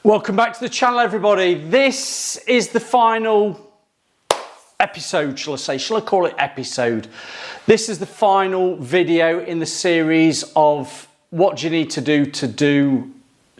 Welcome back to the channel, everybody. This is the final episode, shall I say? Shall I call it episode? This is the final video in the series of what do you need to do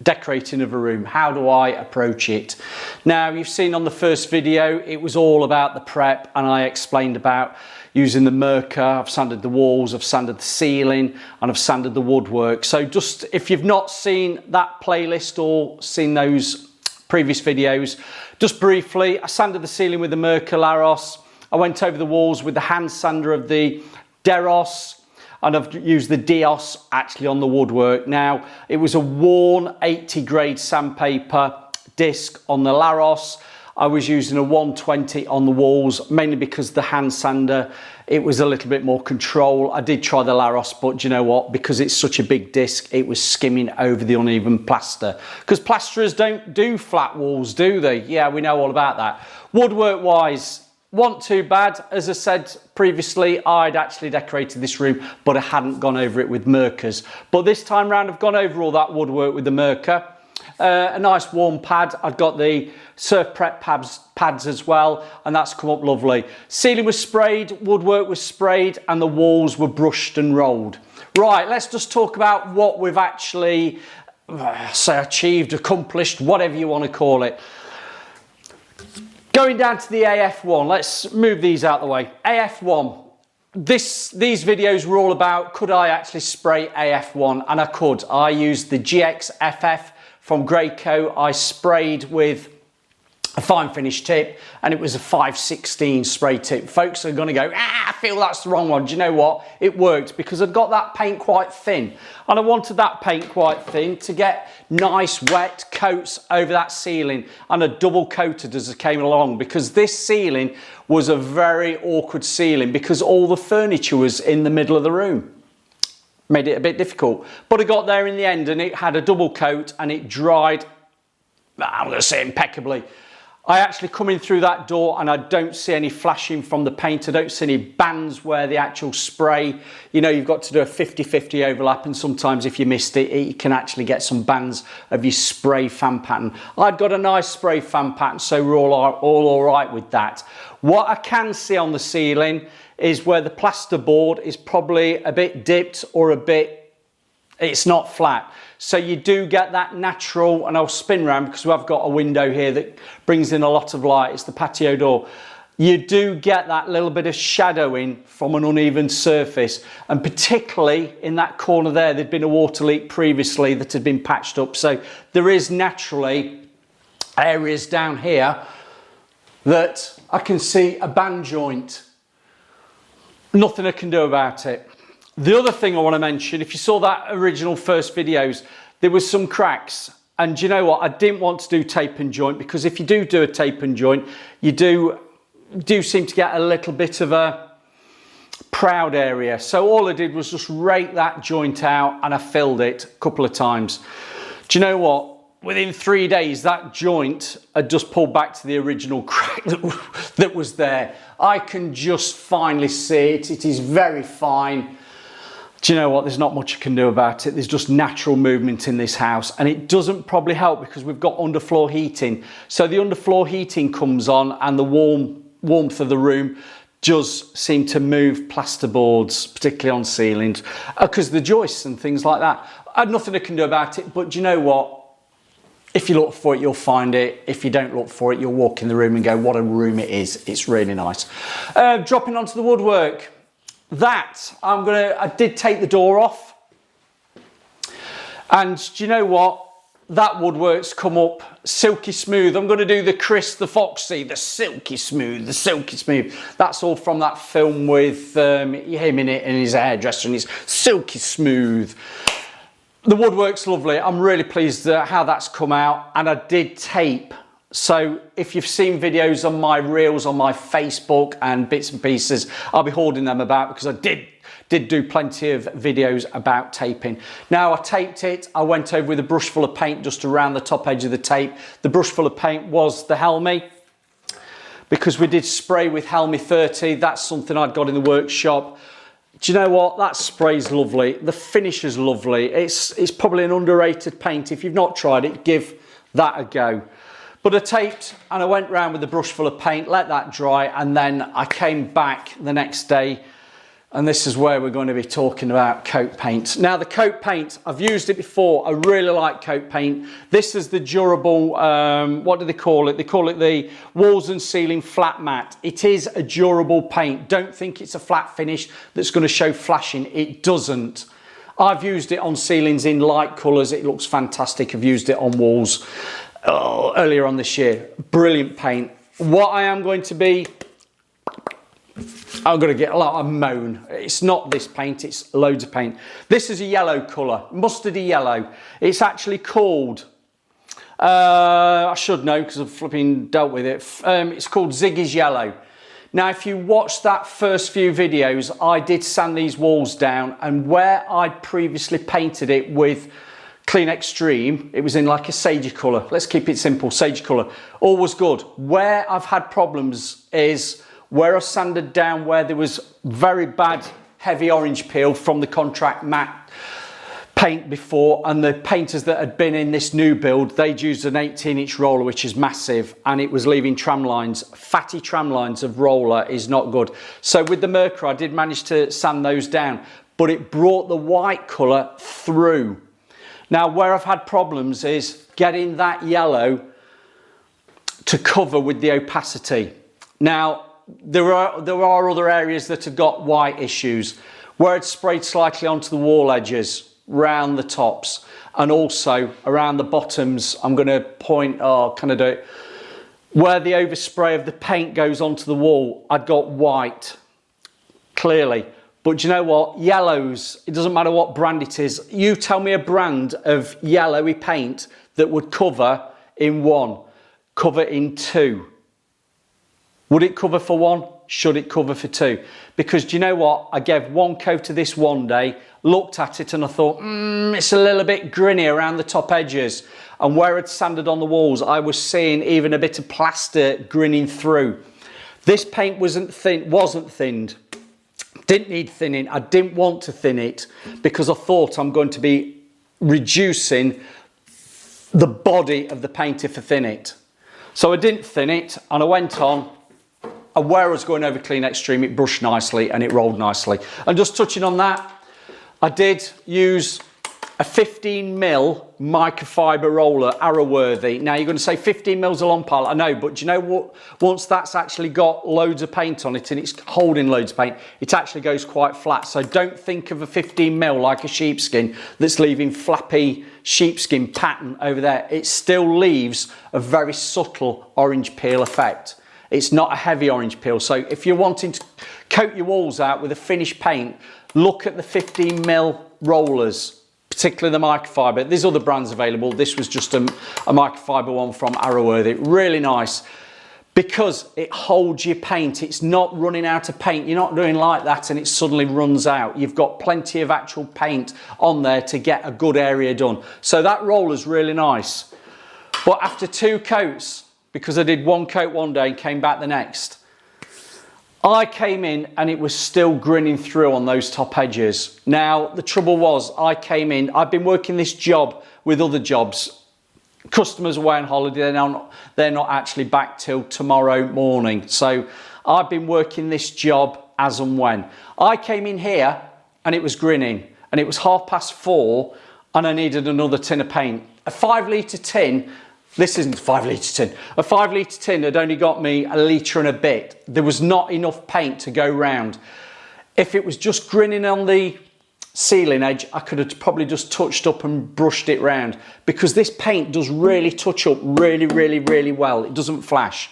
decorating of a room. How do I approach it? Now, you've seen on the first video, it was all about the prep, and I explained about using the Merker. I've sanded the walls, I've sanded the ceiling, and I've sanded the woodwork. So just, if you've not seen that playlist or seen those previous videos, just briefly, I sanded the ceiling with the Merker Laros. I went over the walls with the hand sander of the Deros, and I've used the Dios actually on the woodwork. Now, it was a worn 80 grade sandpaper disc on the Laros. I was using a 120 on the walls, mainly because the hand sander, it was a little bit more control. I did try the Laros, but you know what? Because it's such a big disc, it was skimming over the uneven plaster. Because plasterers don't do flat walls, do they? Yeah, we know all about that. Woodwork wise, wasn't too bad. As I said previously, I'd actually decorated this room, but I hadn't gone over it with Merkers. But this time round, I've gone over all that woodwork with the Merker. A nice warm pad. I've got the surf prep pads as well, and that's come up lovely. Ceiling was sprayed, woodwork was sprayed, and the walls were brushed and rolled. Right, let's just talk about what we've actually achieved, accomplished, whatever you want to call it. Going down to the AF1, let's move these out of the way. AF1. These videos were all about, could I actually spray AF1? And I could. I used the GXFF from Graco. I sprayed with a fine finish tip, and it was a 516 spray tip. Folks are going to go, I feel that's the wrong one. Do you know what? It worked because I'd got that paint quite thin, and I wanted that paint quite thin to get nice wet coats over that ceiling, and I double coated as I came along, because this ceiling was a very awkward ceiling because all the furniture was in the middle of the room. Made it a bit difficult, but I got there in the end, and it had a double coat and it dried, I'm going to say, impeccably. I actually come in through that door and I don't see any flashing from the paint. I don't see any bands where the actual spray, you know, you've got to do a 50-50 overlap, and sometimes if you missed it, you can actually get some bands of your spray fan pattern. I'd got a nice spray fan pattern, so we're all right with that. What I can see on the ceiling is where the plasterboard is probably a bit dipped or a bit, it's not flat. So you do get that natural, and I'll spin round because we've got a window here that brings in a lot of light. It's the patio door. You do get that little bit of shadowing from an uneven surface, and particularly in that corner there, there'd been a water leak previously that had been patched up. So there is naturally areas down here that I can see a band joint. Nothing I can do about it. The other thing I want to mention, if you saw that original first videos, there was some cracks. And do you know what? I didn't want to do tape and joint, because if you do a tape and joint, you do seem to get a little bit of a proud area. So all I did was just rake that joint out, and I filled it a couple of times. Do you know what? Within 3 days, that joint had just pulled back to the original crack that was there. I can just finally see it. It is very fine. Do you know what? There's not much I can do about it. There's just natural movement in this house, and it doesn't probably help because we've got underfloor heating. So the underfloor heating comes on, and the warmth of the room does seem to move plasterboards, particularly on ceilings, because of the joists and things like that. I had nothing I can do about it, but do you know what? If you look for it, you'll find it. If you don't look for it, you'll walk in the room and go, what a room it is. It's really nice. Dropping onto the woodwork. I did take the door off. And do you know what? That woodwork's come up silky smooth. I'm going to do the Chris the Foxy, the silky smooth, the silky smooth. That's all from that film with him in it and his hairdresser, and it's silky smooth. The woodwork's lovely. I'm really pleased how that's come out, and I did tape. So if you've seen videos on my reels on my Facebook and bits and pieces, I'll be holding them about, because I did do plenty of videos about taping. Now, I taped it. I went over with a brush full of paint just around the top edge of the tape. The brush full of paint was the Helmi, because we did spray with Helmi 30. That's something I'd got in the workshop. Do you know what? That spray's lovely. The finish is lovely. It's probably an underrated paint. If you've not tried it, give that a go. But I taped and I went round with a brush full of paint, let that dry, and then I came back the next day, and this is where we're going to be talking about coat paint. Now the coat paint, I've used it before. I really like coat paint. This is the durable, what do they call it? They call it the walls and ceiling flat matte. It is a durable paint. Don't think it's a flat finish that's going to show flashing. It doesn't. I've used it on ceilings in light colours. It looks fantastic. I've used it on walls earlier on this year. Brilliant paint. What I am going to be, I'm going to get a lot of moan. It's not this paint, it's loads of paint. This is a yellow colour, mustardy yellow. It's actually called, I should know because I've flipping dealt with it. It's called Ziggy's Yellow. Now, if you watch that first few videos, I did sand these walls down, and where I'd previously painted it with Clean Extreme, it was in like a sagey colour. Let's keep it simple, sagey colour. All was good. Where I've had problems is where I sanded down where there was very bad heavy orange peel from the contract matte paint before, and the painters that had been in this new build, they'd used an 18-inch roller, which is massive, and it was leaving tram lines. Fatty tram lines of roller is not good. So with the Mercury, I did manage to sand those down, but it brought the white colour through. Now, where I've had problems is getting that yellow to cover with the opacity. Now, there are other areas that have got white issues, where it's sprayed slightly onto the wall edges, round the tops, and also around the bottoms. I'm going to point, can I do it? Where the overspray of the paint goes onto the wall, I've got white, clearly. But do you know what? Yellows, it doesn't matter what brand it is. You tell me a brand of yellowy paint that would cover in one, cover in two. Would it cover for one? Should it cover for two? Because do you know what? I gave one coat of this one day, looked at it and I thought, it's a little bit grinny around the top edges. And where I'd sanded on the walls, I was seeing even a bit of plaster grinning through. This paint wasn't thinned. Didn't need thinning. I didn't want to thin it because I thought I'm going to be reducing the body of the paint if I thin it. So I didn't thin it, and I went on, and where I was going over Clean Extreme, it brushed nicely and it rolled nicely. And just touching on that, I did use a 15mm microfiber roller, Arrowworthy. Now you're going to say 15mm a long pile, I know, but do you know what? Once that's actually got loads of paint on it and it's holding loads of paint, it actually goes quite flat. So don't think of a 15mm like a sheepskin that's leaving flappy sheepskin pattern over there. It still leaves a very subtle orange peel effect. It's not a heavy orange peel. So if you're wanting to coat your walls out with a finished paint, look at the 15mm rollers, particularly the microfiber. There's other brands available. This was just a microfiber one from Arrowworthy. Really nice because it holds your paint. It's not running out of paint. You're not doing like that and it suddenly runs out. You've got plenty of actual paint on there to get a good area done. So that roller's really nice. But after two coats, because I did one coat one day and came back the next, I came in and it was still grinning through on those top edges. Now, the trouble was, I came in, I've been working this job with other jobs. Customers away on holiday, they're not actually back till tomorrow morning. So I've been working this job as and when. I came in here and it was grinning, and it was 4:30 and I needed another tin of paint. A 5 litre tin. This isn't a 5 litre tin. A 5 litre tin had only got me a litre and a bit. There was not enough paint to go round. If it was just grinning on the ceiling edge, I could have probably just touched up and brushed it round, because this paint does really touch up really well. It doesn't flash.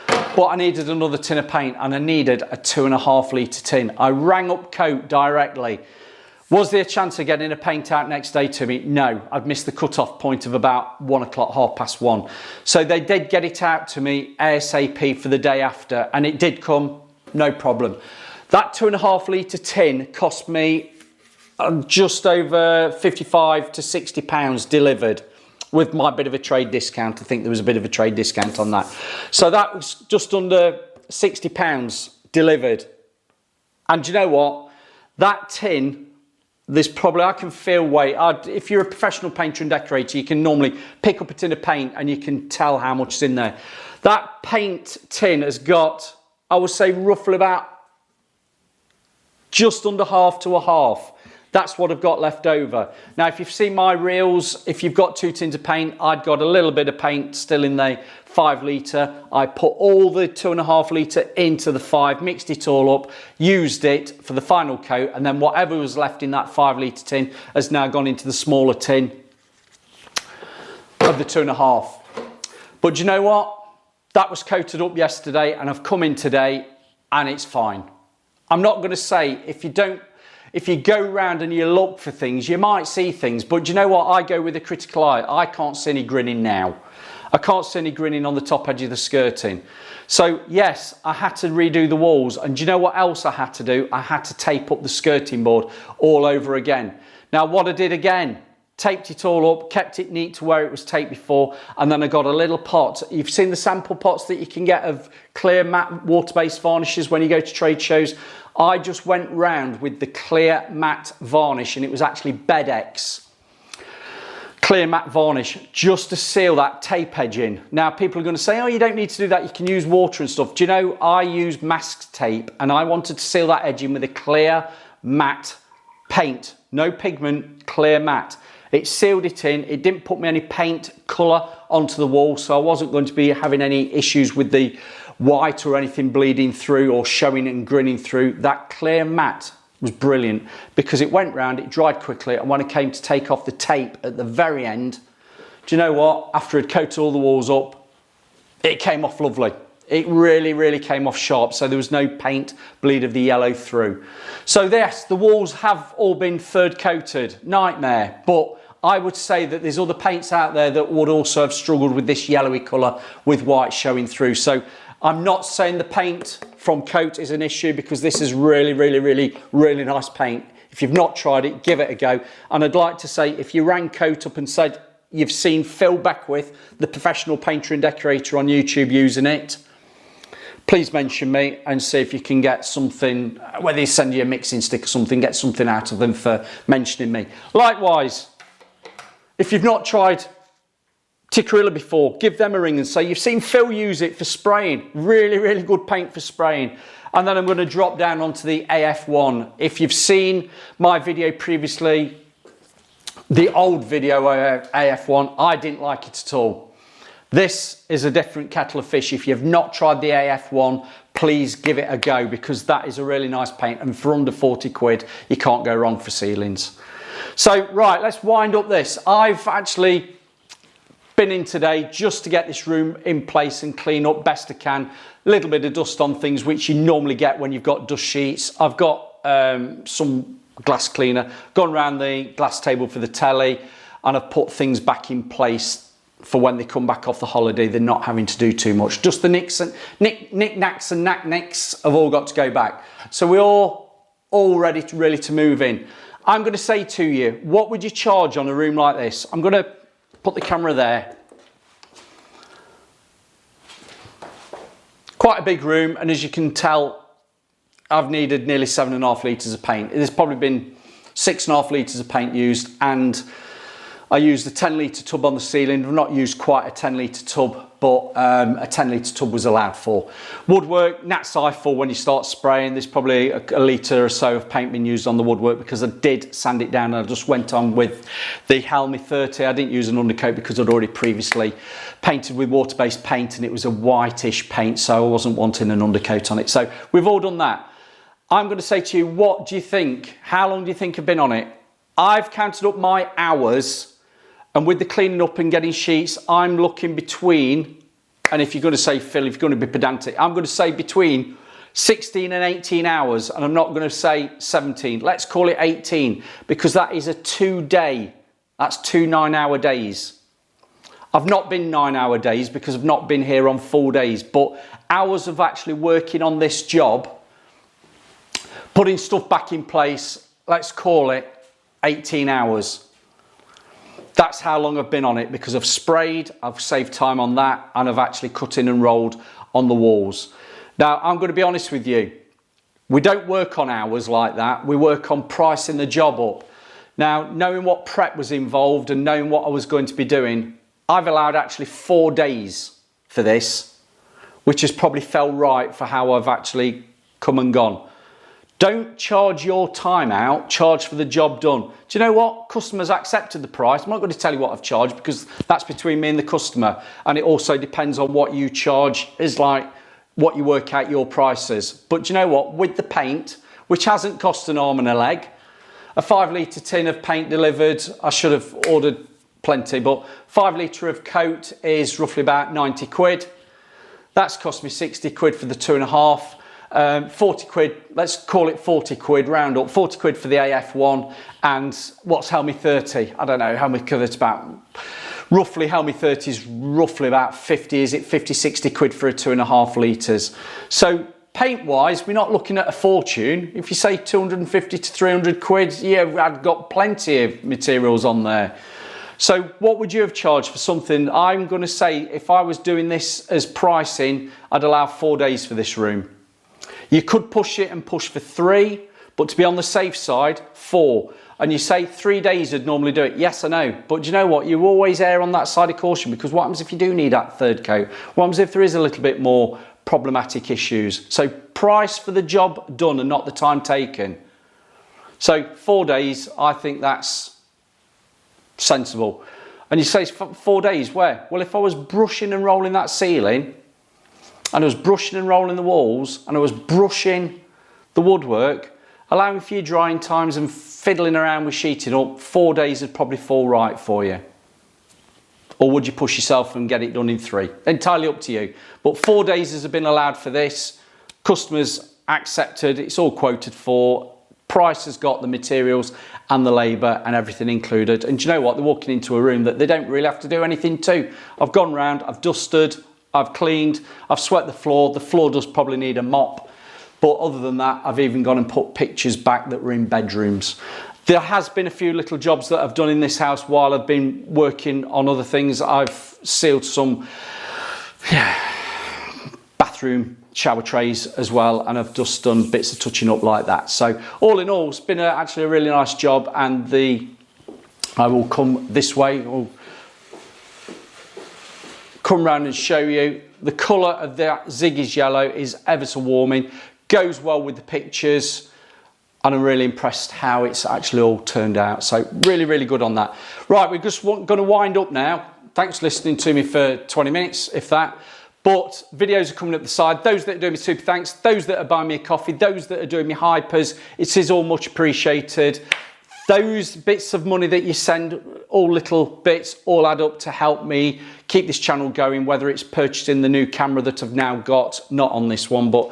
But I needed another tin of paint and I needed a 2.5 litre tin. I rang up Coat directly. Was there a chance of getting a paint out next day to me? No, I'd missed the cut-off point of about 1 o'clock, 1:30. So they did get it out to me ASAP for the day after, and it did come, no problem. That 2.5 litre tin cost me just over 55 to 60 pounds delivered, with my bit of a trade discount. I think there was a bit of a trade discount on that. So that was just under 60 pounds delivered. And do you know what? That tin there's probably, I can feel weight. If you're a professional painter and decorator, you can normally pick up a tin of paint and you can tell how much is in there. That paint tin has got, I would say, roughly about just under half to a half. That's what I've got left over. Now, if you've seen my reels, if you've got 2 tins of paint, I'd got a little bit of paint still in the 5 litre. I put all the 2.5 litre into the 5, mixed it all up, used it for the final coat, and then whatever was left in that 5 litre tin has now gone into the smaller tin of the 2.5. But do you know what? That was coated up yesterday and I've come in today and it's fine. I'm not going to say if you go around and you look for things, you might see things, but do you know what? I go with a critical eye. I can't see any grinning now. I can't see any grinning on the top edge of the skirting. So yes, I had to redo the walls, and do you know what else I had to do? I had to tape up the skirting board all over again. Now what I did again, taped it all up, kept it neat to where it was taped before, and then I got a little pot. You've seen the sample pots that you can get of clear matte water-based varnishes when you go to trade shows. I just went round with the clear matte varnish, and it was actually Bedex clear matte varnish, just to seal that tape edge in. Now people are going to say, oh, you don't need to do that, you can use water and stuff. Do you know, I use mask tape and I wanted to seal that edge in with a clear matte paint, no pigment, clear matte. It sealed it in, it didn't put me any paint colour onto the wall, so I wasn't going to be having any issues with the white or anything bleeding through or showing and grinning through. That clear matte was brilliant because it went round, it dried quickly, and when I came to take off the tape at the very end, do you know what? After I'd coated all the walls up, it came off lovely. It really, really came off sharp, so there was no paint bleed of the yellow through. So yes, the walls have all been third coated, nightmare, but I would say that there's other paints out there that would also have struggled with this yellowy colour with white showing through. So I'm not saying the paint from coat is an issue, because this is really, really, really, really nice paint. If you've not tried it, give it a go. And I'd like to say, if you rang Coat up and said you've seen Phil Beckwith, the professional painter and decorator on YouTube, using it, please mention me and see if you can get something, whether you send you a mixing stick or something, get something out of them for mentioning me. Likewise, if you've not tried Tikkurila before, give them a ring and say you've seen Phil use it for spraying. Really, really good paint for spraying. And then I'm going to drop down onto the AF1. If you've seen my video previously, the old video AF1, I didn't like it at all. This is a different kettle of fish. If you've not tried the AF1, please give it a go, because that is a really nice paint, and for under 40 quid, you can't go wrong for ceilings. So, right, let's wind up this. I've actually been in today just to get this room in place and clean up best I can. A little bit of dust on things which you normally get when you've got dust sheets. I've got some glass cleaner, gone around the glass table for the telly, and I've put things back in place for when they come back off the holiday. They're not having to do too much. Just the knicks and knick-knacks and knack-nicks have all got to go back. So we're all ready to move in. I'm going to say to you, what would you charge on a room like this? I'm going to put the camera there. Quite a big room, and as you can tell, I've needed nearly 7.5 litres of paint. There's probably been 6.5 litres of paint used, and I used a 10 litre tub on the ceiling. I've not used quite a 10 litre tub, but a 10 litre tub was allowed for. Woodwork, that's full when you start spraying. There's probably a litre or so of paint being used on the woodwork, because I did sand it down and I just went on with the Helmi 30. I didn't use an undercoat because I'd already previously painted with water-based paint, and it was a whitish paint, so I wasn't wanting an undercoat on it. So we've all done that. I'm going to say to you, what do you think? How long do you think I've been on it? I've counted up my hours, and with the cleaning up and getting sheets, I'm looking between, and if you're going to say, Phil, if you're going to be pedantic, I'm going to say between 16 and 18 hours, and I'm not going to say 17. Let's call it 18, because that is a 2-day. That's 2 9-hour days. I've not been 9-hour days because I've not been here on full days, but hours of actually working on this job, putting stuff back in place, let's call it 18 hours. That's how long I've been on it, because I've sprayed, I've saved time on that, and I've actually cut in and rolled on the walls. Now, I'm going to be honest with you. We don't work on hours like that. We work on pricing the job up. Now, knowing what prep was involved and knowing what I was going to be doing, I've allowed actually 4 days for this, which has probably felt right for how I've actually come and gone. Don't charge your time out, charge for the job done. Do you know what? Customers accepted the price. I'm not going to tell you what I've charged because that's between me and the customer. And it also depends on what you charge, is like what you work out your prices. But do you know what? With the paint, which hasn't cost an arm and a leg, a 5 litre tin of paint delivered, I should have ordered plenty, but 5 litre of coat is roughly about 90 quid. That's cost me 60 quid for the 2.5. 40 quid, let's call it 40 quid, round up, 40 quid for the AF1, and what's Helmi 30? I don't know, Helmi 30's about, roughly Helmi 30 is roughly about 50, is it 50, 60 quid for a 2.5 litres. So paint wise, we're not looking at a fortune. If you say 250 to 300 quid, yeah, I've got plenty of materials on there. So what would you have charged for something? I'm going to say if I was doing this as pricing, I'd allow 4 days for this room. You could push it and push for 3, but to be on the safe side, 4. And you say 3 days would normally do it. Yes, I know. But do you know what? You always err on that side of caution, because what happens if you do need that third coat? What happens if there is a little bit more problematic issues? So price for the job done and not the time taken. So 4 days, I think that's sensible. And you say 4 days, where? Well, if I was brushing and rolling that ceiling, and I was brushing and rolling the walls, and I was brushing the woodwork, allowing for your drying times and fiddling around with sheeting up, 4 days would probably fall right for you. Or would you push yourself and get it done in 3? Entirely up to you. But 4 days has been allowed for this. Customers accepted, it's all quoted for. Price has got the materials and the labour and everything included. And do you know what? They're walking into a room that they don't really have to do anything to. I've gone round, I've dusted, I've cleaned, I've swept the floor. The floor does probably need a mop. But other than that, I've even gone and put pictures back that were in bedrooms. There has been a few little jobs that I've done in this house while I've been working on other things. I've sealed some bathroom shower trays as well, and I've just done bits of touching up like that. So all in all, it's been actually a really nice job, and I will come this way, I'll come round and show you. The colour of that Ziggy's yellow is ever so warming, goes well with the pictures, and I'm really impressed how it's actually all turned out. So really, really good on that. Right, we're just going to wind up now. Thanks for listening to me for 20 minutes, if that. But videos are coming up the side. Those that are doing me super thanks, those that are buying me a coffee, those that are doing me hypers, it is all much appreciated. Those bits of money that you send, all little bits, all add up to help me keep this channel going, whether it's purchasing the new camera that I've now got, not on this one, but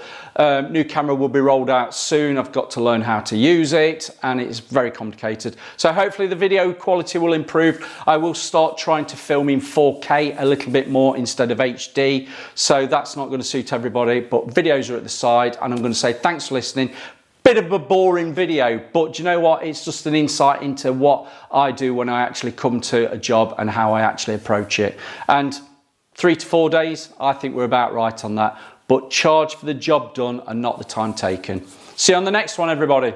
new camera will be rolled out soon. I've got to learn how to use it, and it's very complicated. So hopefully the video quality will improve. I will start trying to film in 4K a little bit more instead of HD. So that's not going to suit everybody, but videos are at the side, and I'm going to say thanks for listening. Bit of a boring video, but do you know what? It's just an insight into what I do when I actually come to a job and how I actually approach it. And 3 to 4 days, I think we're about right on that. But charge for the job done and not the time taken. See you on the next one, everybody.